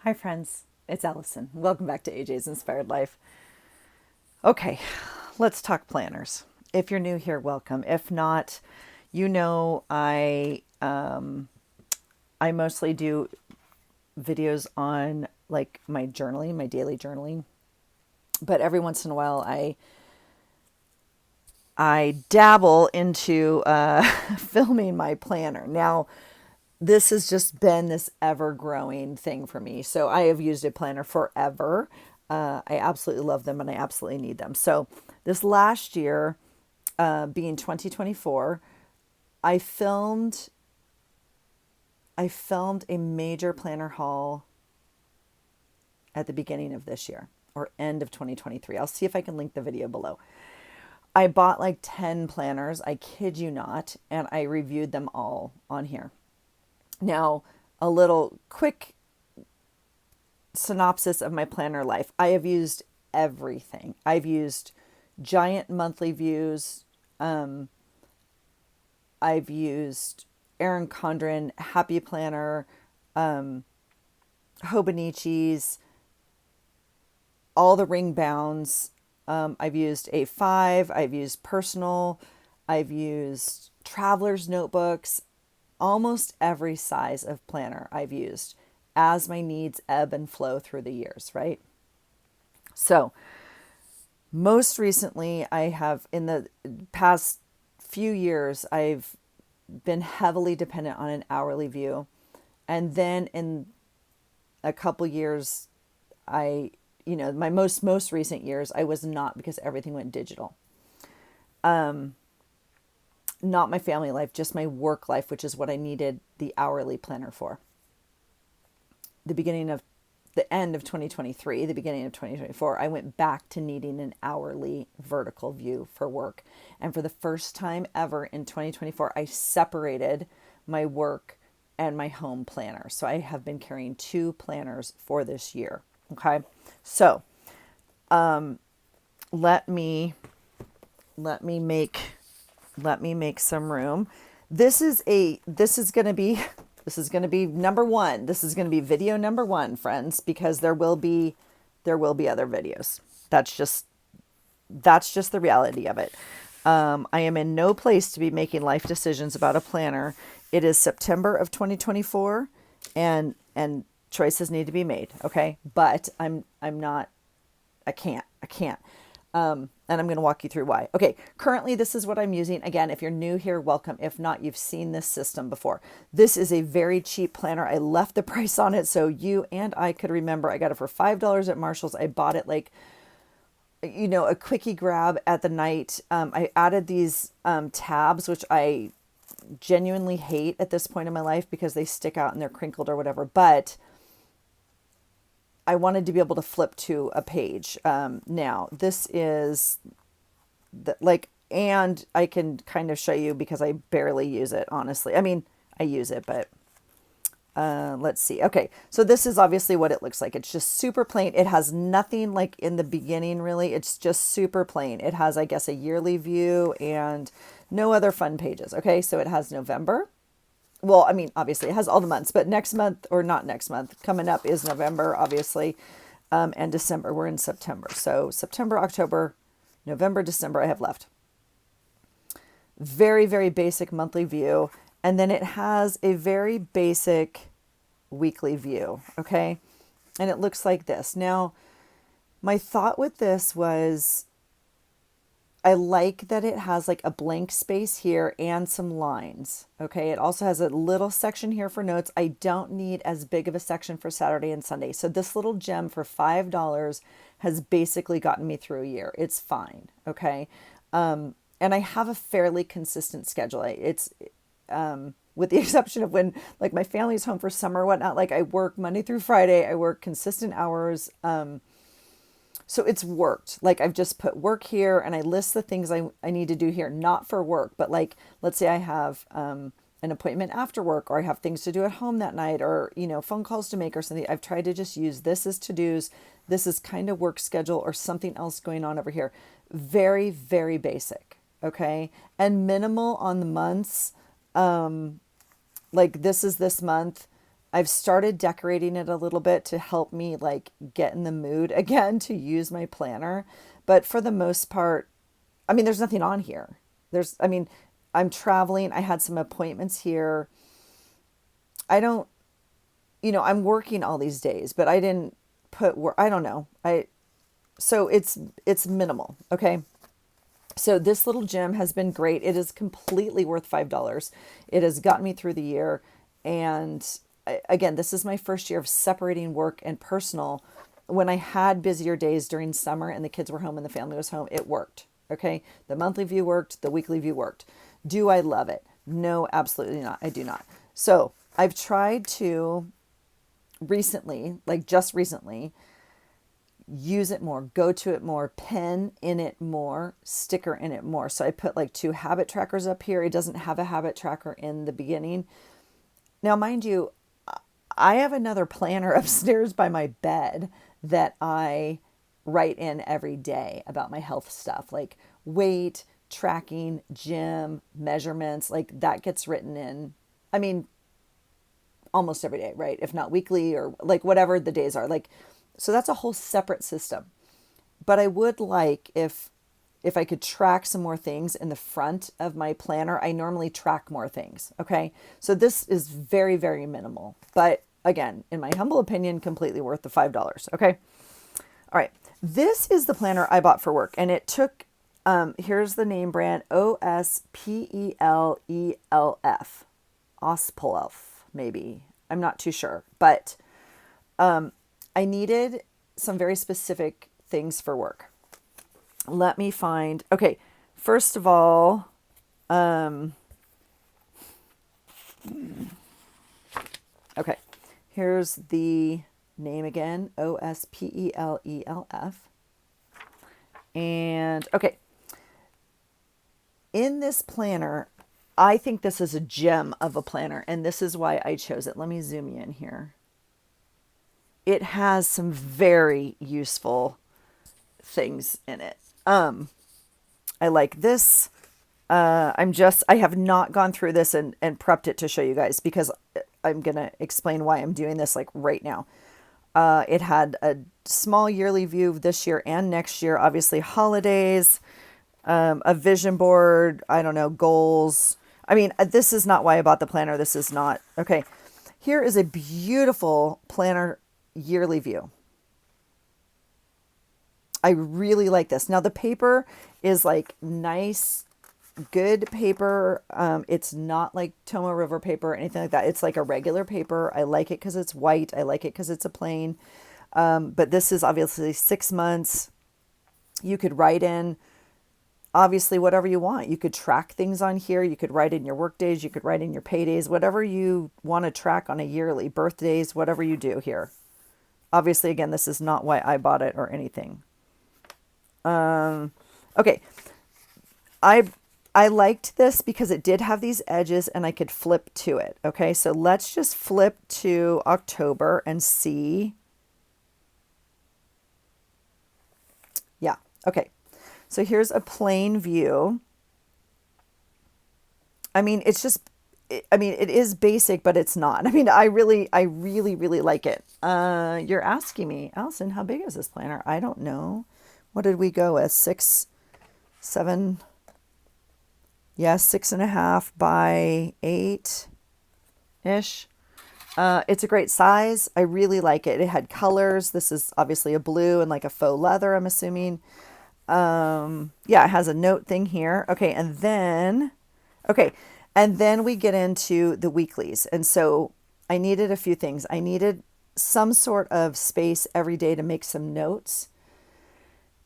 Hi, friends. It's Allison. Welcome back to AJ's Inspired Life. Okay, let's talk planners. If you're new here, welcome. If not, I mostly do videos on like my journaling, my daily journaling. But every once in a while, I dabble into filming my planner. Now, this has just been this ever growing thing for me. So I have used a planner forever. I absolutely love them and I absolutely need them. So this last year, being 2024, I filmed I filmed a major planner haul at the beginning of this year or end of 2023. I'll see if I can link the video below. I bought like 10 planners, I kid you not, and I reviewed them all on here. Now, a little quick synopsis of my planner life. I have used everything. I've used giant monthly views. I've used Erin Condren, Happy Planner, Hobonichi's, all the ring bounds. I've used A5. I've used personal. I've used traveler's notebooks. Almost every size of planner I've used as my needs ebb and flow through the years, right? So, most recently, I have in the past few years, I've been heavily dependent on an hourly view. And then in a couple years, my most recent years, I was not because everything went digital. Not my family life, just my work life, which is what I needed the hourly planner for. The beginning of the end of 2023, the beginning of 2024, I went back to needing an hourly vertical view for work. And for the first time ever in 2024, I separated my work and my home planner. So I have been carrying two planners for this year. Okay. So let me make some room. This is going to be number one. This is going to be video number one, friends, because there will be other videos. That's just the reality of it. I am in no place to be making life decisions about a planner. It is September of 2024, and choices need to be made. Okay, but I'm not. I can't. And I'm going to walk you through why. Okay, currently this is what I'm using. Again, if you're new here, welcome. If not, you've seen this system before. This is a very cheap planner. I left the price on it so you and I could remember. I got it for $5 at Marshall's. I bought it like, a quickie grab at the night. I added these tabs, which I genuinely hate at this point in my life because they stick out and they're crinkled or whatever. But I wanted to be able to flip to a page. Now, this is and I can kind of show you because I barely use it, honestly. I mean, I use it, but let's see. Okay, so this is obviously what it looks like. It's just super plain. It has nothing like in the beginning, really. It's just super plain. It has, I guess, a yearly view and no other fun pages. Okay, so it has November. Well, I mean, obviously it has all the months, but next month, or not next month, coming up is November, obviously, and December. We're in September. So September, October, November, December, I have left. Very, very basic monthly view. And then it has a very basic weekly view. Okay. And it looks like this. Now, my thought with this was I like that it has like a blank space here and some lines. Okay. It also has a little section here for notes. I don't need as big of a section for Saturday and Sunday. So this little gem for $5 has basically gotten me through a year. It's fine. Okay. And I have a fairly consistent schedule. It's, with the exception of when like my family's home for summer or whatnot, like I work Monday through Friday, I work consistent hours. So it's worked. Like I've just put work here and I list the things I need to do here, not for work, but like, let's say I have, an appointment after work, or I have things to do at home that night, or, phone calls to make or something. I've tried to just use this as to-dos. This is kind of work schedule or something else going on over here. Very, very basic. Okay. And minimal on the months. Like this is this month. I've started decorating it a little bit to help me like get in the mood again to use my planner. But for the most part, I mean, there's nothing on here. I mean, I'm traveling. I had some appointments here. I don't, I'm working all these days, but I didn't put work. I don't know. So it's minimal. Okay. So this little gem has been great. It is completely worth $5. It has gotten me through the year. And again, this is my first year of separating work and personal. When I had busier days during summer and the kids were home and the family was home, it worked. Okay. The monthly view worked. The weekly view worked. Do I love it? No, absolutely not. I do not. So I've tried to recently, like just recently, use it more, go to it more, pen in it more, sticker in it more. So I put like 2 habit trackers up here. It doesn't have a habit tracker in the beginning. Now, mind you, I have another planner upstairs by my bed that I write in every day about my health stuff, like weight, tracking, gym, measurements, like that gets written in. I mean, almost every day, right? If not weekly or like whatever the days are. Like, so that's a whole separate system. But I would like if I could track some more things in the front of my planner. I normally track more things. Okay. So this is very, very minimal. But again, in my humble opinion, completely worth the $5. Okay. All right. This is the planner I bought for work. And it took, here's the name brand, OSPELELF. Ospelelf, maybe. I'm not too sure. But I needed some very specific things for work. Let me find, okay, first of all, okay, here's the name again, OSPELELF. And okay, in this planner, I think this is a gem of a planner, and this is why I chose it. Let me zoom you in here. It has some very useful things in it. I like this. I have not gone through this and prepped it to show you guys because I'm going to explain why I'm doing this like right now. It had a small yearly view this year and next year, obviously holidays, a vision board, I don't know, goals. I mean, this is not why I bought the planner. This is not, okay. Here is a beautiful planner yearly view. I really like this. Now the paper is like nice, good paper. It's not like Tomoe River paper or anything like that. It's like a regular paper. I like it because it's white. I like it because it's a plain. But this is obviously 6 months. You could write in obviously whatever you want. You could track things on here. You could write in your work days. You could write in your paydays, whatever you want to track on a yearly, birthdays, whatever you do here. Obviously, again, this is not why I bought it or anything. Okay. I liked this because it did have these edges and I could flip to it. Okay. So let's just flip to October and see. Yeah. Okay. So here's a plain view. I mean, it's just, it is basic, but it's not. I mean, I really, really like it. You're asking me, Allison, how big is this planner? I don't know. What did we go with? 6, 7, yes, 6.5 by 8-ish. It's a great size. I really like it. It had colors. This is obviously a blue and like a faux leather, I'm assuming. Yeah, it has a note thing here. Okay, and then we get into the weeklies. And so I needed a few things. I needed some sort of space every day to make some notes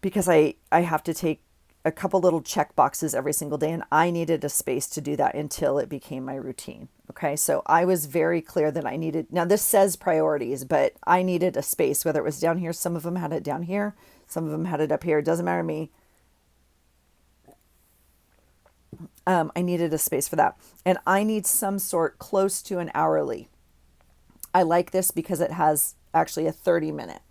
because I have to take a couple little check boxes every single day, and I needed a space to do that until it became my routine. Okay, so I was very clear that I needed, now this says priorities, but I needed a space, whether it was down here. Some of them had it down here. Some of them had it up here. It doesn't matter to me. I needed a space for that. And I need some sort close to an hourly. I like this because it has actually a 30-minute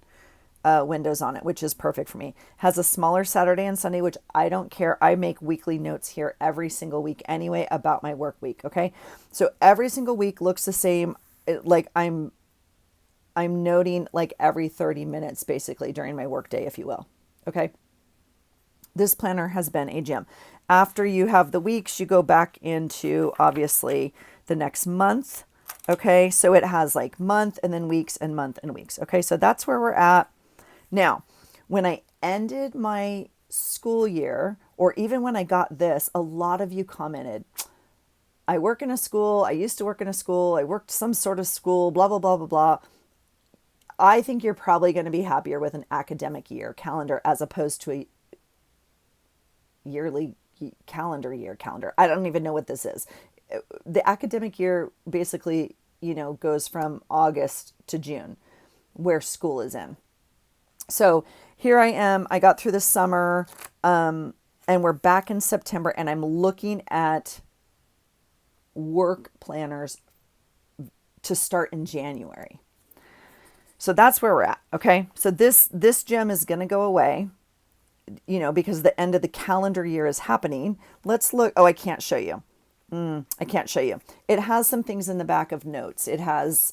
windows on it, which is perfect for me. Has a smaller Saturday and Sunday, which I don't care. I make weekly notes here every single week anyway about my work week. Okay. So every single week looks the same. like I'm noting like every 30 minutes basically during my workday, if you will. Okay. This planner has been a gem. After you have the weeks, you go back into obviously the next month. Okay. So it has like month and then weeks and month and weeks. Okay. So that's where we're at. Now, when I ended my school year, or even when I got this, a lot of you commented, I work in a school. I used to work in a school. I worked some sort of school, blah, blah, blah, blah, blah. I think you're probably going to be happier with an academic year calendar as opposed to a yearly calendar. I don't even know what this is. The academic year basically, goes from August to June, where school is in. So here I am. I got through the summer, and we're back in September, and I'm looking at work planners to start in January. So that's where we're at. Okay. So this gem is going to go away, because the end of the calendar year is happening. Let's look. Oh, I can't show you. I can't show you. It has some things in the back of notes. It has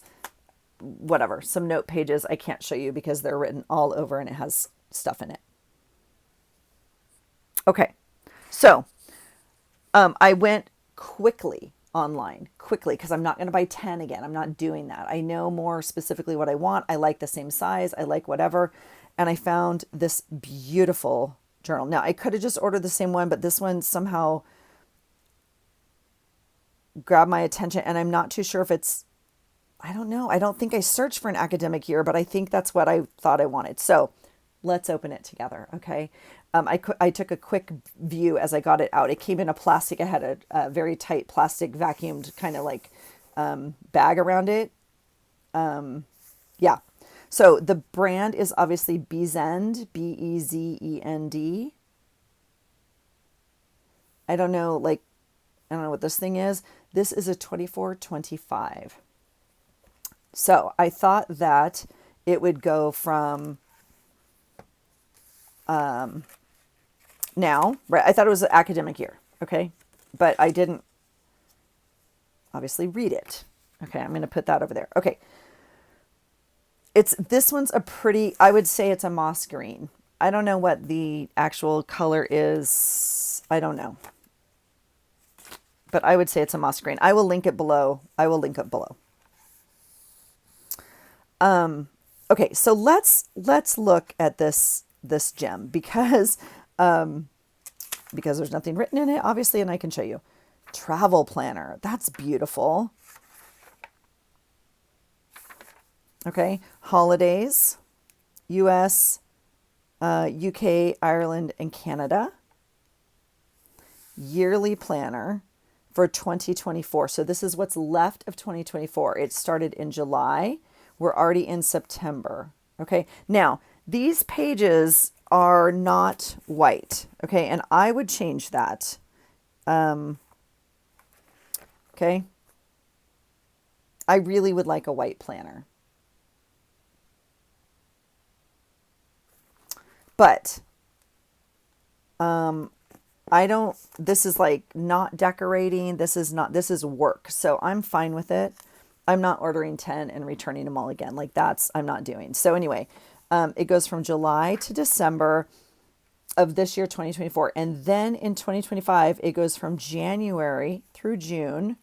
whatever, some note pages. I can't show you because they're written all over and it has stuff in it. Okay. So, I went quickly online because I'm not going to buy 10 again. I'm not doing that. I know more specifically what I want. I like the same size. I like whatever. And I found this beautiful journal. Now I could have just ordered the same one, but this one somehow grabbed my attention, and I'm not too sure if I don't know. I don't think I searched for an academic year, but I think that's what I thought I wanted. So let's open it together. Okay. I took a quick view as I got it out. It came in a plastic. I had a very tight plastic vacuumed kind of like bag around it. Yeah. So the brand is obviously Bezend, Bezend. I don't know what this thing is. This is a 2425. So I thought that it would go from now, right? I thought it was an academic year. Okay. But I didn't obviously read it. Okay. I'm going to put that over there. Okay. This one's I would say it's a moss green. I don't know what the actual color is. I don't know. But I would say it's a moss green. I will link it below. Okay, so let's look at this gem because there's nothing written in it, obviously, and I can show you. Travel planner. That's beautiful. Okay, holidays, US, UK, Ireland, and Canada. Yearly planner for 2024. So this is what's left of 2024. It started in July. We're already in September. Okay. Now, these pages are not white. Okay. And I would change that. Okay. I really would like a white planner. But, this is like not decorating. This is work. So I'm fine with it. I'm not ordering 10 and returning them all again. I'm not doing. So anyway, it goes from July to December of this year, 2024. And then in 2025, it goes from January through June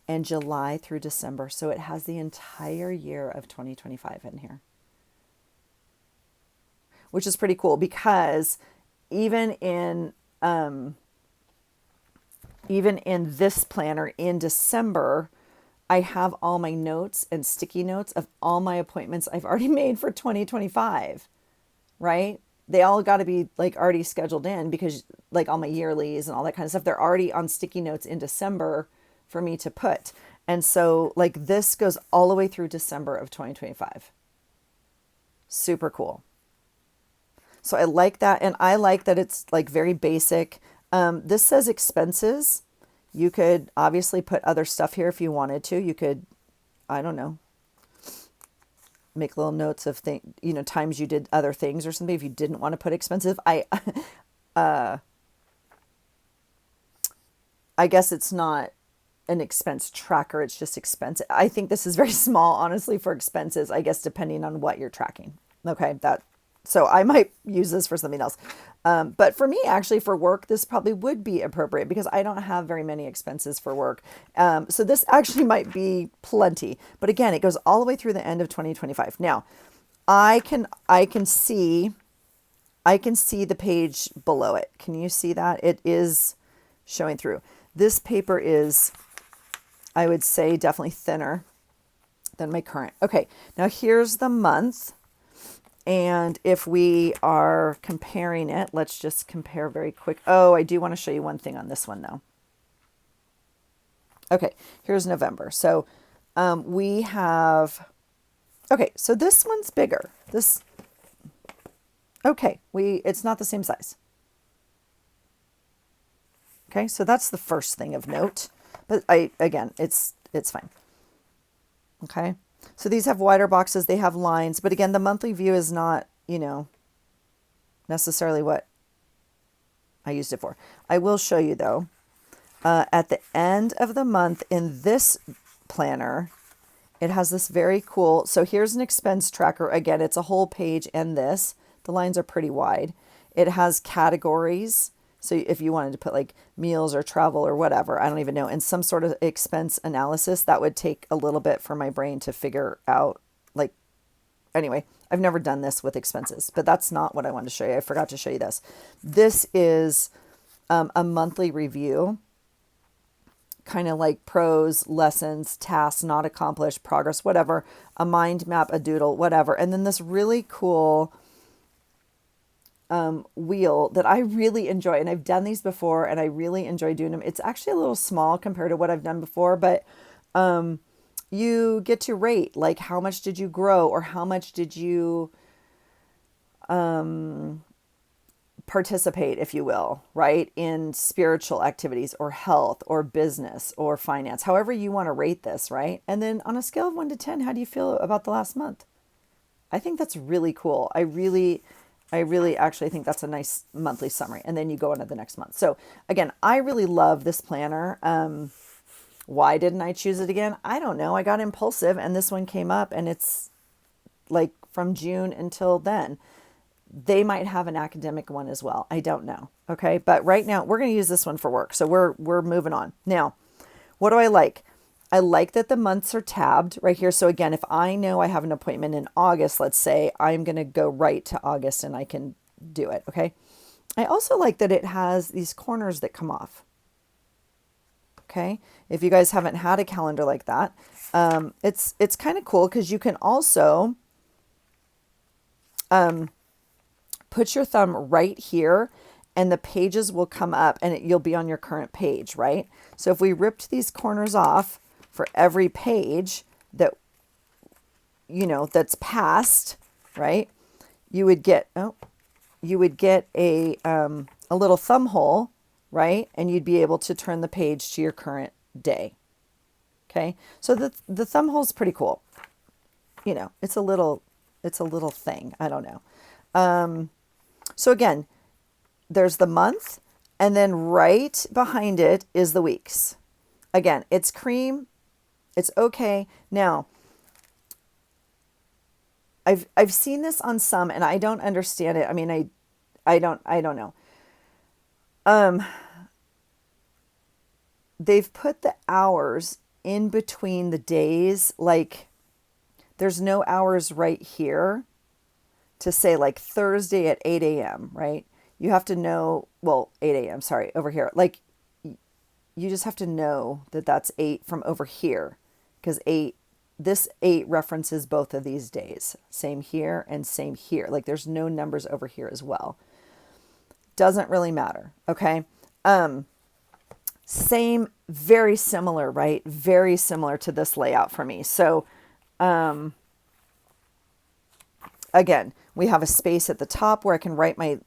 and July through December. So it has the entire year of 2025 in here, which is pretty cool because even in this planner in December, I have all my notes and sticky notes of all my appointments I've already made for 2025, right? They all got to be already scheduled in because all my yearlies and all that kind of stuff, they're already on sticky notes in December for me to put. And so this goes all the way through December of 2025. Super cool. So I like that. And I like that it's very basic. This says expenses. You could obviously put other stuff here if you wanted to. You could, I don't know, make little notes of times you did other things or something if you didn't want to put expensive. I guess it's not an expense tracker. It's just expense. I think this is very small, honestly, for expenses, I guess, depending on what you're tracking. Okay. So I might use this for something else. But for me, actually, for work, this probably would be appropriate because I don't have very many expenses for work. So this actually might be plenty. But again, it goes all the way through the end of 2025. Now, I can see the page below it. Can you see that? It is showing through. This paper is, I would say, definitely thinner than my current. Okay, now here's the month. And if we are comparing it, let's just compare very quick. Oh, I do want to show you one thing on this one though. Okay, here's November. So we have, okay, so this one's bigger. It's not the same size. Okay, so that's the first thing of note. But again, it's fine. Okay. So these have wider boxes, they have lines, but again, the monthly view is not, necessarily what I used it for. I will show you though, at the end of the month in this planner, it has this very cool, so here's an expense tracker. Again, it's a whole page and the lines are pretty wide. It has categories. So if you wanted to put like meals or travel or whatever, I don't even know, and some sort of expense analysis, that would take a little bit for my brain to figure out. Like, anyway, I've never done this with expenses, but that's not what I wanted to show you. I forgot to show you this. This is a monthly review, kind of like pros, lessons, tasks, not accomplished, progress, whatever, a mind map, a doodle, whatever. And then this really cool wheel that I really enjoy. And I've done these before and I really enjoy doing them. It's actually a little small compared to what I've done before, but you get to rate, like, how much did you grow or how much did you participate, if you will, right, in spiritual activities or health or business or finance, however you want to rate this, right? And then on a scale of 1 to 10, how do you feel about the last month? I think that's really cool. I really actually think that's a nice monthly summary. And then you go into the next month. So again, I really love this planner. Why didn't I choose it again? I don't know. I got impulsive and this one came up and it's like from June until then. They might have an academic one as well. I don't know. Okay. But right now we're going to use this one for work. So we're moving on. Now, what do I like? I like that the months are tabbed right here. So again, if I know I have an appointment in August, let's say, I'm going to go right to August and I can do it. Okay. I also like that it has these corners that come off. Okay. If you guys haven't had a calendar like that, it's kind of cool because you can also put your thumb right here and the pages will come up and you'll be on your current page, right? So if we ripped these corners off for every page that, that's passed, right? You would get a little thumb hole, right? And you'd be able to turn the page to your current day. Okay. So the thumb hole is pretty cool. It's a little thing. I don't know. So again, there's the month and then right behind it is the weeks. Again, it's cream. It's okay. Now, I've seen this on some and I don't understand it. I mean, I don't know. They've put the hours in between the days, like there's no hours right here to say like Thursday at 8 a.m., right? You have to know, 8 a.m., sorry, over here. Like you just have to know that that's 8 from over here because this 8 references both of these days. Same here and same here. Like there's no numbers over here as well. Doesn't really matter. Okay. Same, very similar, right? Very similar to this layout for me. So, again, we have a space at the top where I can write my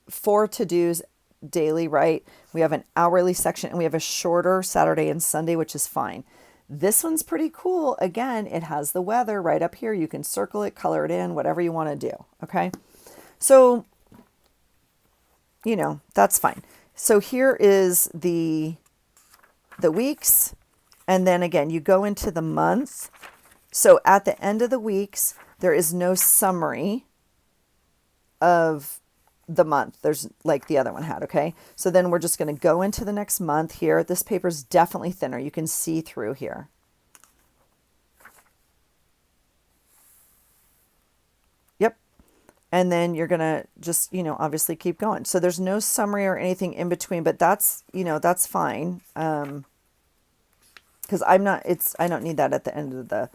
4 to-dos daily, right? We have an hourly section and we have a shorter Saturday and Sunday, which is fine. This one's pretty cool. Again, it has the weather right up here. You can circle it, color it in, whatever you want to do. Okay. So, that's fine. So here is the weeks And then again, you go into the month. So at the end of the weeks, there is no summary of the month. There's like the other one had, okay? So then we're just going to go into the next month here. This paper's definitely thinner. You can see through here. Yep. And then you're going to just, obviously keep going. So there's no summary or anything in between, but that's, that's fine. Because I don't need that at the end of the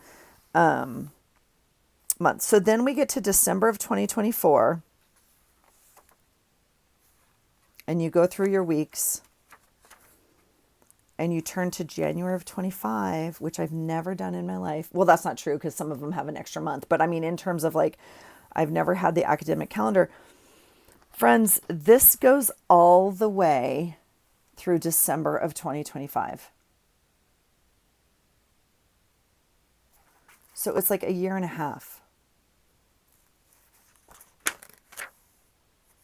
month. So then we get to December of 2024. And you go through your weeks. And you turn to January of 25, which I've never done in my life. Well, that's not true because some of them have an extra month. But I mean, in terms of like, I've never had the academic calendar. Friends, this goes all the way through December of 2025. So it's like a year and a half.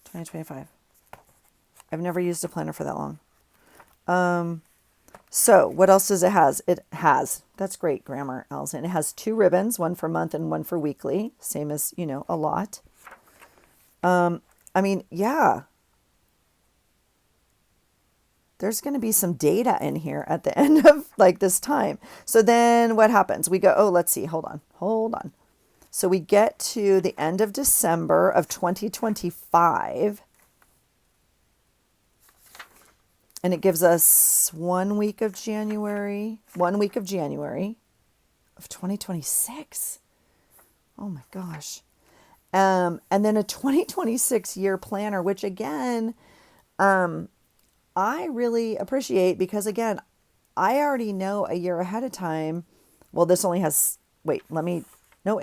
2025. I've never used a planner for that long. So what else does it has? It has, that's great grammar, Allison. It has 2 ribbons, one for month and one for weekly. Same as, a lot. I mean, yeah. There's going to be some data in here at the end of like this time. So then what happens? We go, let's see, hold on. So we get to the end of December of 2025. And it gives us 1 week of January of 2026. Oh my gosh. And then a 2026 year planner, which again, I really appreciate because again, I already know a year ahead of time. Well, this only has, it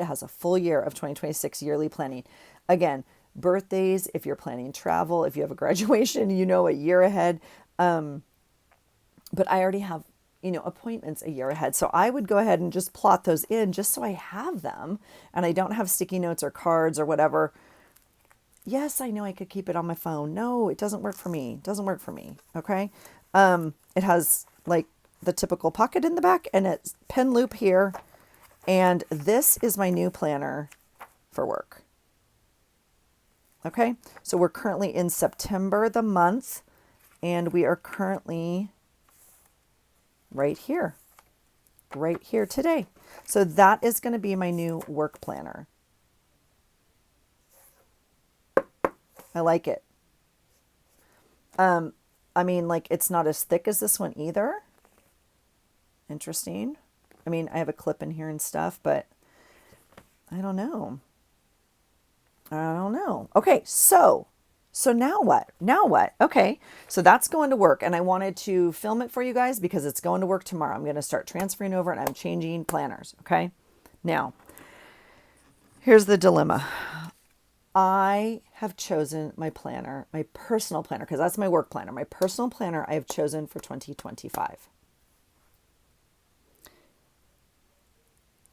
has a full year of 2026 yearly planning. Again, birthdays, if you're planning travel, if you have a graduation, a year ahead. But I already have, appointments a year ahead. So I would go ahead and just plot those in just so I have them and I don't have sticky notes or cards or whatever. Yes, I know I could keep it on my phone. No, it doesn't work for me. Okay. It has like the typical pocket in the back and it's pen loop here. And this is my new planner for work. Okay. So we're currently in September, the month. And we are currently right here today. So that is going to be my new work planner. I like it. I mean, like it's not as thick as this one either. Interesting. I mean, I have a clip in here and stuff, but I don't know. Okay, so now what? Okay, so that's going to work. And I wanted to film it for you guys because it's going to work tomorrow. I'm going to start transferring over and I'm changing planners. Okay, now here's the dilemma. I have chosen my planner, my personal planner, because that's my work planner. My personal planner I have chosen for 2025.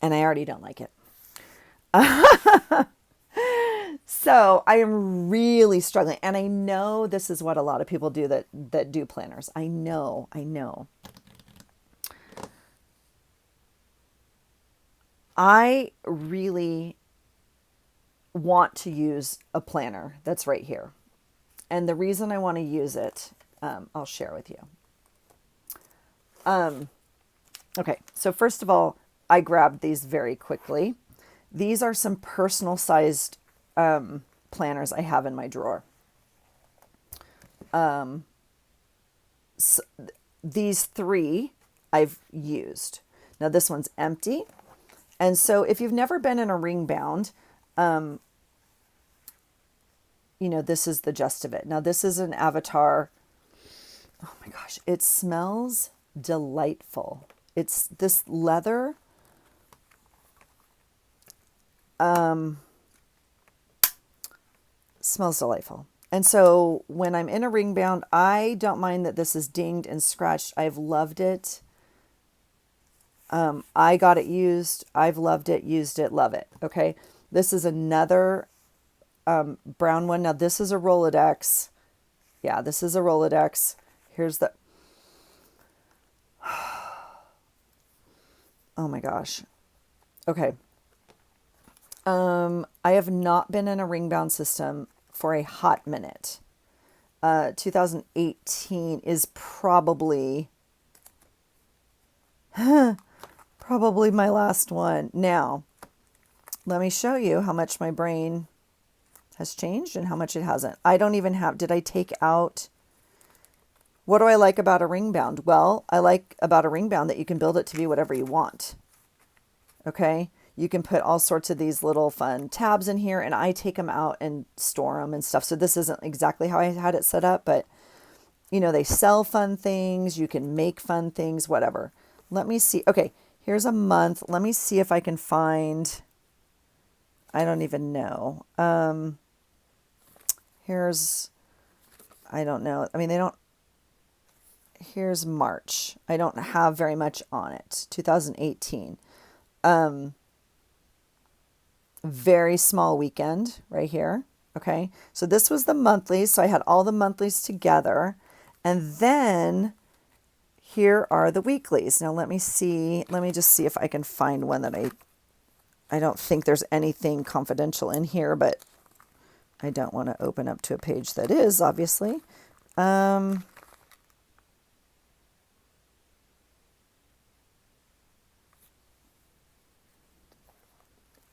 And I already don't like it. So I am really struggling. And I know this is what a lot of people do that do planners. I know. I really want to use a planner that's right here. And the reason I want to use it, I'll share with you. Okay, so first of all, I grabbed these very quickly. These are some personal sized planners I have in my drawer. So these 3 I've used. Now this one's empty. And so if you've never been in a ring bound, this is the gist of it. Now this is an Avatar. Oh my gosh, it smells delightful. It's this leather. Smells delightful. And so when I'm in a ring bound, I don't mind that this is dinged and scratched. I've loved it. I got it used. I've loved it, used it, love it. Okay. This is another brown one. Now this is a Rolodex. Yeah, this is a Rolodex. Here's the... Oh my gosh. Okay. I have not been in a ring bound system for a hot minute. 2018 is probably my last one. Now, let me show you how much my brain has changed and how much it hasn't. I don't even have, did I take out, what do I like about a ring bound? Well, I like about a ring bound that you can build it to be whatever you want. Okay. You can put all sorts of these little fun tabs in here, and I take them out and store them and stuff. So this isn't exactly how I had it set up, but you know, they sell fun things. You can make fun things, whatever. Let me see. Okay. Here's a month. Let me see if I can find, I don't even know. Here's, I don't know. I mean, they don't, here's March. I don't have very much on it. 2018. Very small weekend right here. Okay. So this was the monthlies. So I had all the monthlies together. And then here are the weeklies. Now let me see. Let me just see if I can find one that I don't think there's anything confidential in here, but I don't want to open up to a page that is, obviously.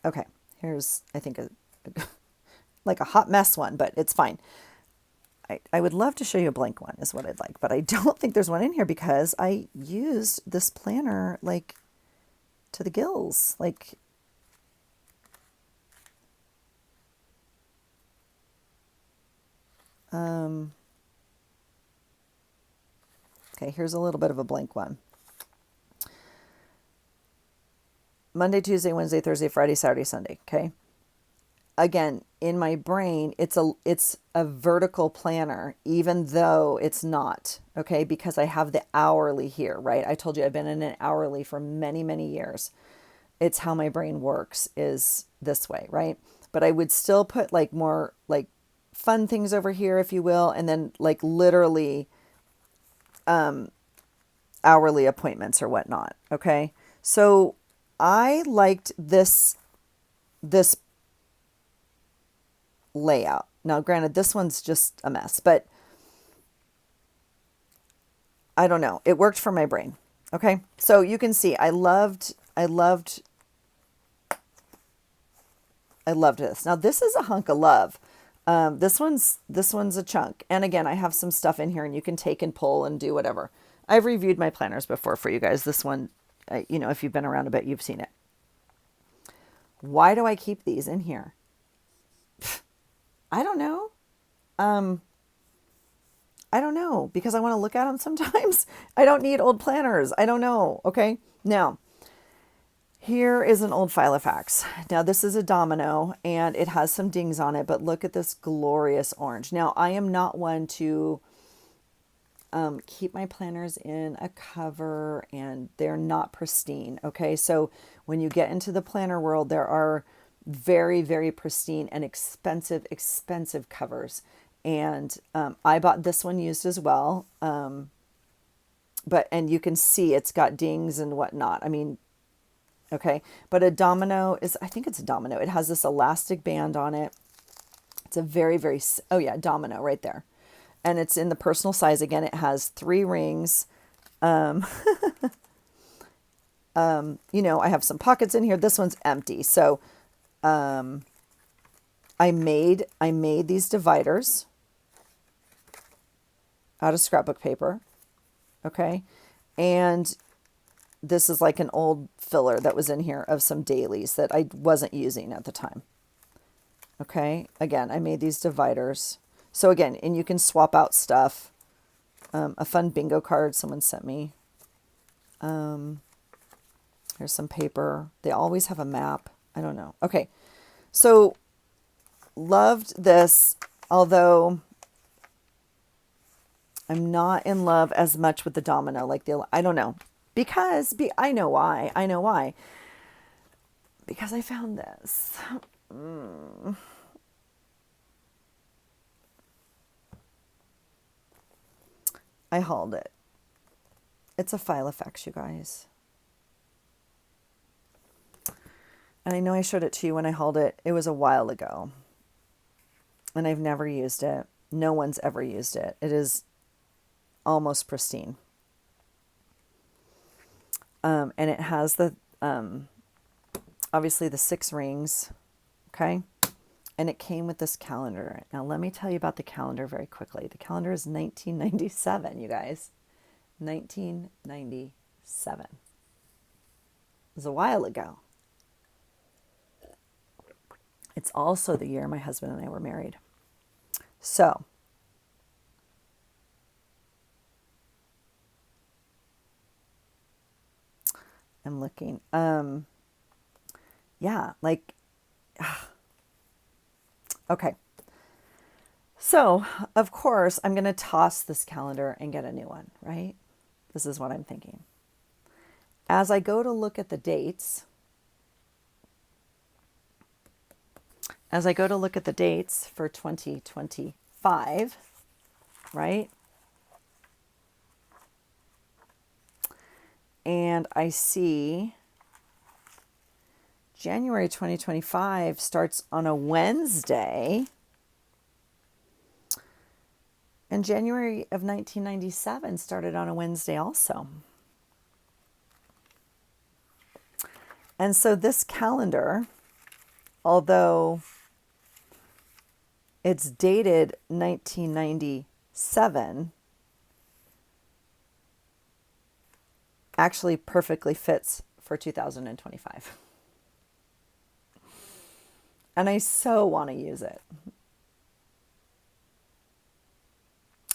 Okay. Here's, I think, like a hot mess one, but it's fine. I would love to show you a blank one is what I'd like, but I don't think there's one in here because I used this planner like to the gills. Like, okay, here's a little bit of a blank one. Monday, Tuesday, Wednesday, Thursday, Friday, Saturday, Sunday. Okay. Again, in my brain, it's a vertical planner, even though it's not, okay, because I have the hourly here, right? I told you I've been in an hourly for many, many years. It's how my brain works is this way, right? But I would still put like more like fun things over here, if you will, and then like literally hourly appointments or whatnot, okay? So I liked this layout. Now, granted, this one's just a mess, but I don't know. It worked for my brain. Okay. So you can see I loved this. Now this is a hunk of love. This one's a chunk. And again, I have some stuff in here and you can take and pull and do whatever. I've reviewed my planners before for you guys. This one, you know, if you've been around a bit, you've seen it. Why do I keep these in here? I don't know. I don't know because I want to look at them sometimes. I don't need old planners. I don't know. Okay. Now, here is an old Filofax. Now, this is a domino and it has some dings on it, but look at this glorious orange. Now, I am not one to keep my planners in a cover and they're not pristine. Okay. So when you get into the planner world, there are very, very pristine and expensive covers. And I bought this one used as well. And you can see it's got dings and whatnot. I mean, okay. But a domino is, I think it's a domino. It has this elastic band on it. It's a very, very, oh yeah, domino right there. And it's in the personal size. Again, it has 3 rings. You know, I have some pockets in here. This one's empty. So I made these dividers out of scrapbook paper. Okay. And this is like an old filler that was in here of some dailies that I wasn't using at the time. Okay. Again, I made these dividers. So again, and you can swap out stuff. A fun bingo card someone sent me. Here's some paper. They always have a map. I don't know. Okay. So loved this, although I'm not in love as much with the domino. Like I don't know. I know why. I know why. Because I found this. I hauled it. It's a Filofax, you guys. And I know I showed it to you when I hauled it. It was a while ago. And I've never used it. No one's ever used it. It is almost pristine. And it has the, obviously the 6 rings. Okay. And it came with this calendar. Now, let me tell you about the calendar very quickly. The calendar is 1997, you guys. 1997. It was a while ago. It's also the year my husband and I were married. So, I'm looking. Yeah, like, okay. So, of course, I'm going to toss this calendar and get a new one, right? This is what I'm thinking. As I go to look at the dates, for 2025, right? And I see January 2025 starts on a Wednesday. And January of 1997 started on a Wednesday also. And so this calendar, although it's dated 1997, actually perfectly fits for 2025. And I so want to use it.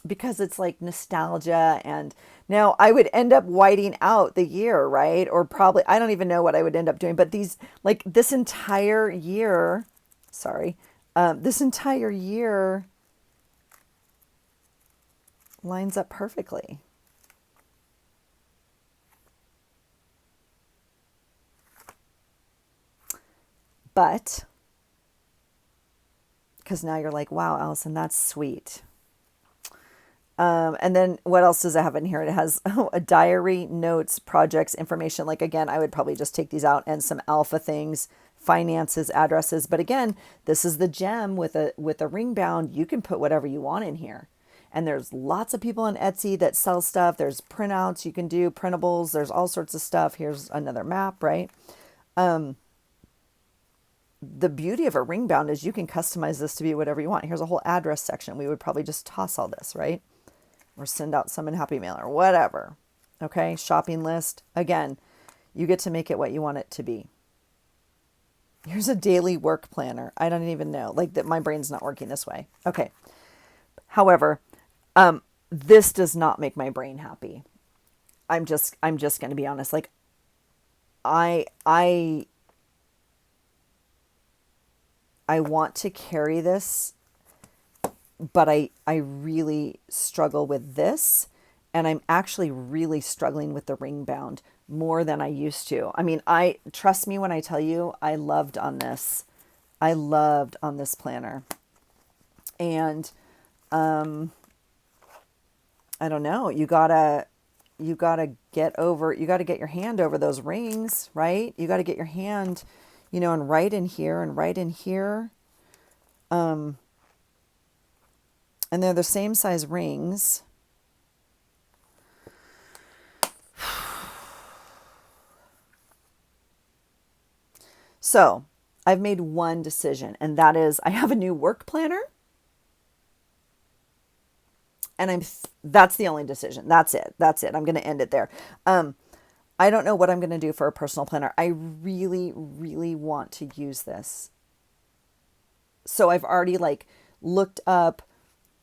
Because it's like nostalgia, and now I would end up whiting out the year, right? Or probably, I don't even know what I would end up doing, but these, like this entire year, this entire year lines up perfectly. But, because now you're like, wow, Allison, that's sweet. And then what else does it have in here? It has a diary, notes, projects, information. Like, again, I would probably just take these out, and some alpha things, finances, addresses. But again, this is the gem with a ring bound. You can put whatever you want in here. And there's lots of people on Etsy that sell stuff. There's printouts you can do, printables. There's all sorts of stuff. Here's another map, right? The beauty of a ring bound is you can customize this to be whatever you want. Here's a whole address section. We would probably just toss all this, right? Or send out some in Happy Mail or whatever. Okay, shopping list. Again, you get to make it what you want it to be. Here's a daily work planner. I don't even know, like that my brain's not working this way. Okay. However, this does not make my brain happy. I'm just going to be honest. Like I want to carry this, but I really struggle with this, and I'm actually really struggling with the ring bound more than I used to. I mean, trust me when I tell you, I loved on this planner. And, I don't know, you gotta get your hand over those rings, right? You gotta get your hand, and right in here and right in here. And they're the same size rings. So I've made one decision, and that is I have a new work planner. And that's the only decision. That's it. I'm going to end it there. I don't know what I'm going to do for a personal planner. I really, really want to use this. So I've already looked up,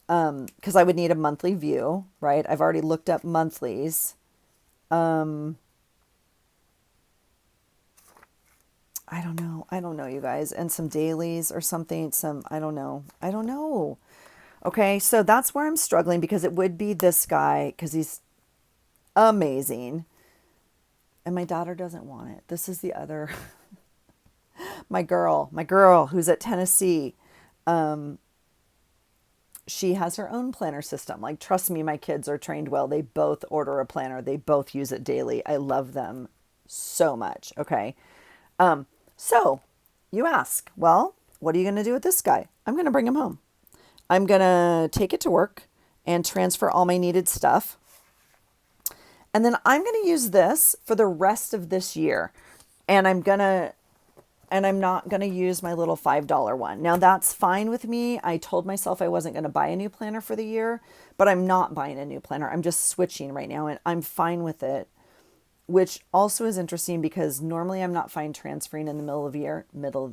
because I would need a monthly view, right? I've already looked up monthlies. I don't know, you guys, and some dailies or something. I don't know. Okay. So that's where I'm struggling, because it would be this guy, because he's amazing. And my daughter doesn't want it. This is the other, my girl who's at Tennessee. She has her own planner system. Like, trust me, my kids are trained well. They both order a planner. They both use it daily. I love them so much. Okay. So you ask, well, what are you going to do with this guy? I'm going to bring him home. I'm going to take it to work and transfer all my needed stuff. And then I'm going to use this for the rest of this year. And I'm not going to use my little $5 one. Now that's fine with me. I told myself I wasn't going to buy a new planner for the year, but I'm not buying a new planner. I'm just switching right now and I'm fine with it, which also is interesting because normally I'm not fine transferring in the middle of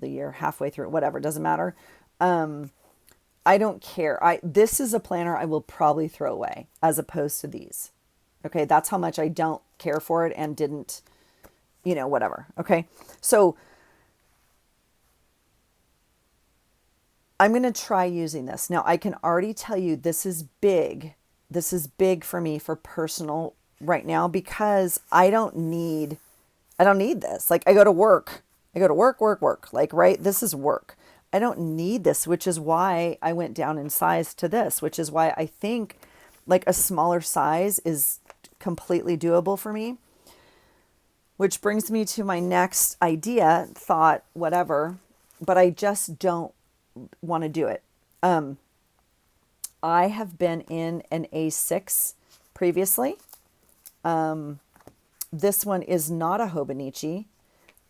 the year, halfway through, whatever, doesn't matter. I don't care. This is a planner I will probably throw away as opposed to these. Okay, that's how much I don't care for it and didn't, whatever. Okay, so I'm going to try using this. Now, I can already tell you this is big. This is big for me for personal right now because I don't need this. Like I go to work. Work. Like, right? This is work. I don't need this, which is why I went down in size to this, which is why I think like a smaller size is completely doable for me. Which brings me to my next idea, thought, whatever, but I just don't want to do it. I have been in an A6 previously. This one is not a Hobonichi.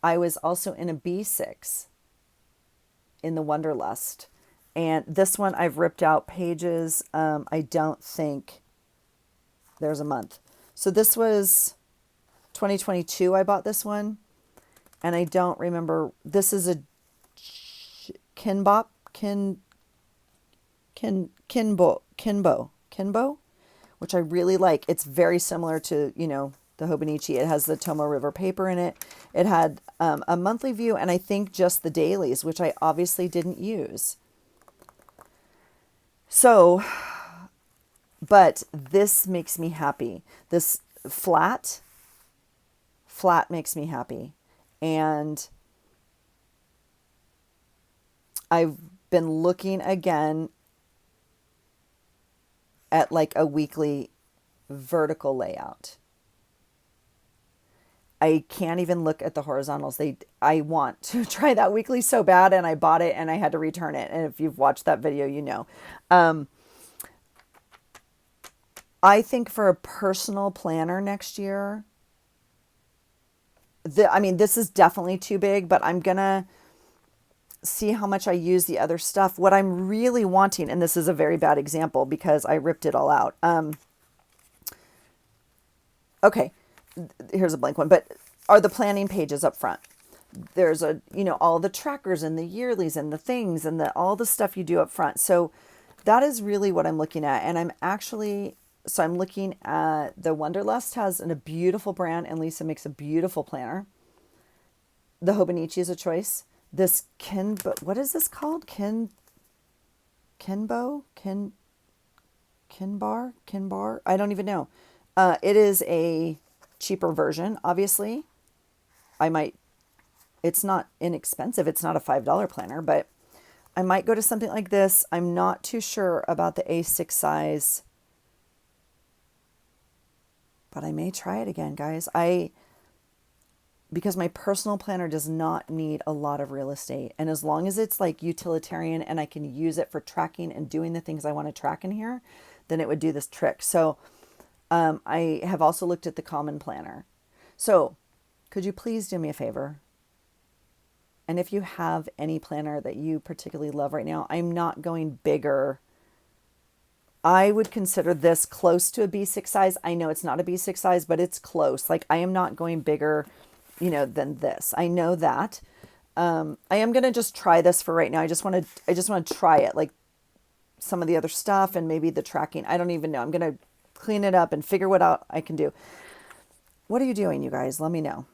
I was also in a B6 in the Wonderlust. And this one I've ripped out pages. I don't think there's a month. So this was 2022 I bought this one. And I don't remember. This is a Kinbo, which I really like. It's very similar to, the Hobonichi. It has the Tomoe River paper in it. It had a monthly view and I think just the dailies, which I obviously didn't use. So, but this makes me happy. This flat makes me happy. And I've been looking again at like a weekly vertical layout. I can't even look at the horizontals. I want to try that weekly so bad, and I bought it and I had to return it. And if you've watched that video, you know. I think for a personal planner next year, this is definitely too big, but I'm going to see how much I use the other stuff. What I'm really wanting, and this is a very bad example because I ripped it all out. Okay, here's a blank one, but are the planning pages up front. There's all the trackers and the yearlies and the things and all the stuff you do up front. So that is really what I'm looking at. And I'm looking at the Wonderlust has a beautiful brand and Lisa makes a beautiful planner. The Hobonichi is a choice. This what is this called? Kinbar? I don't even know. It is a cheaper version, obviously. It's not inexpensive. It's not a $5 planner, but I might go to something like this. I'm not too sure about the A6 size, but I may try it again, guys. Because my personal planner does not need a lot of real estate. And as long as it's like utilitarian and I can use it for tracking and doing the things I want to track in here, then it would do this trick. So I have also looked at the Common Planner. So could you please do me a favor? And if you have any planner that you particularly love right now, I'm not going bigger. I would consider this close to a B6 size. I know it's not a B6 size, but it's close. Like I am not going bigger, than this. I know that. I am going to just try this for right now. I just want to try it, like some of the other stuff and maybe the tracking. I don't even know. I'm going to clean it up and figure what out I can do. What are you doing, you guys? Let me know.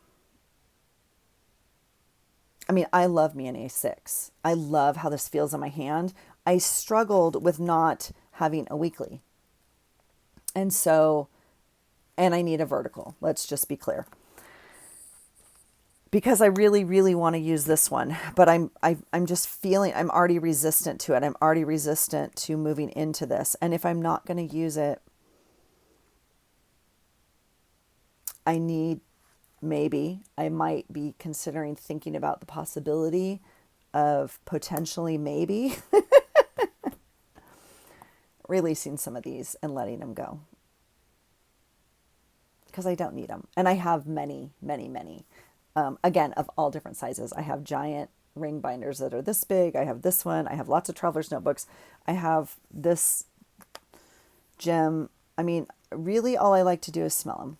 I love me an A6. I love how this feels in my hand. I struggled with not having a weekly. And I need a vertical. Let's just be clear. Because I really, really want to use this one, but I'm just feeling I'm already resistant to it. I'm already resistant to moving into this. And if I'm not going to use it, I need maybe I might be considering thinking about the possibility of potentially maybe releasing some of these and letting them go, because I don't need them. And I have many, many, many, again, of all different sizes. I have giant ring binders that are this big. I have this one. I have lots of traveler's notebooks. I have this gem. I mean, really all I like to do is smell them.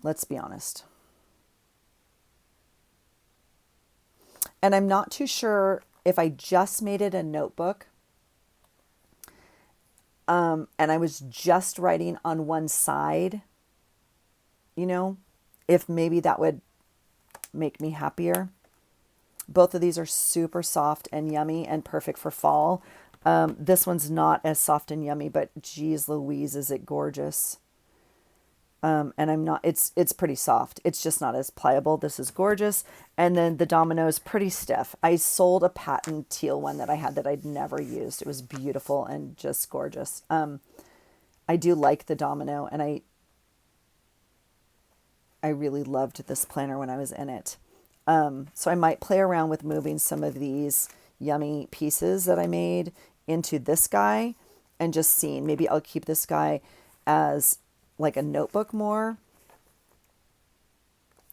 Let's be honest. And I'm not too sure if I just made it a notebook, and I was just writing on one side, you know, if maybe that would make me happier. Both of these are super soft and yummy and perfect for fall. This one's not as soft and yummy, but geez Louise, is it gorgeous. And I'm not, it's pretty soft. It's just not as pliable. This is gorgeous. And then the domino is pretty stiff. I sold a patent teal one that I had that I'd never used. It was beautiful and just gorgeous. I do like the domino, and I really loved this planner when I was in it. So I might play around with moving some of these yummy pieces that I made into this guy and just seeing, maybe I'll keep this guy as like a notebook more,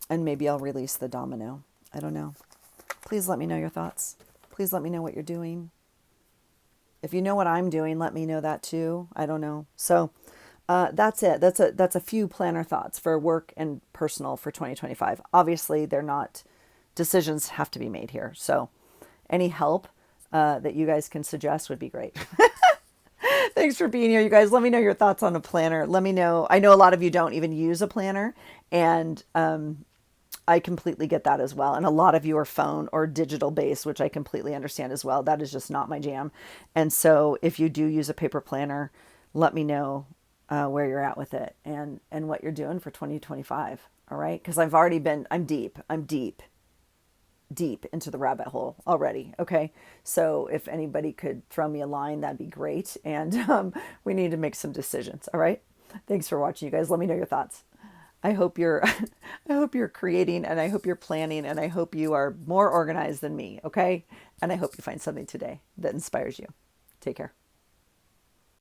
and maybe I'll release the domino. I don't know. Please let me know your thoughts. Please let me know what you're doing. If you know what I'm doing, let me know that too. I don't know. So that's it. That's a few planner thoughts for work and personal for 2025. Obviously, they're not, decisions have to be made here. So any help that you guys can suggest would be great. Thanks for being here, you guys. Let me know your thoughts on a planner. Let me know. I know a lot of you don't even use a planner, and I completely get that as well. And a lot of you are phone or digital based, which I completely understand as well. That is just not my jam. And so if you do use a paper planner, let me know where you're at with it and what you're doing for 2025. All right. Because I'm deep into the rabbit hole already. Okay. So if anybody could throw me a line, that'd be great. And we need to make some decisions. All right. Thanks for watching, you guys. Let me know your thoughts. I hope you're, I hope you're creating, and I hope you're planning, and I hope you are more organized than me. Okay. And I hope you find something today that inspires you. Take care.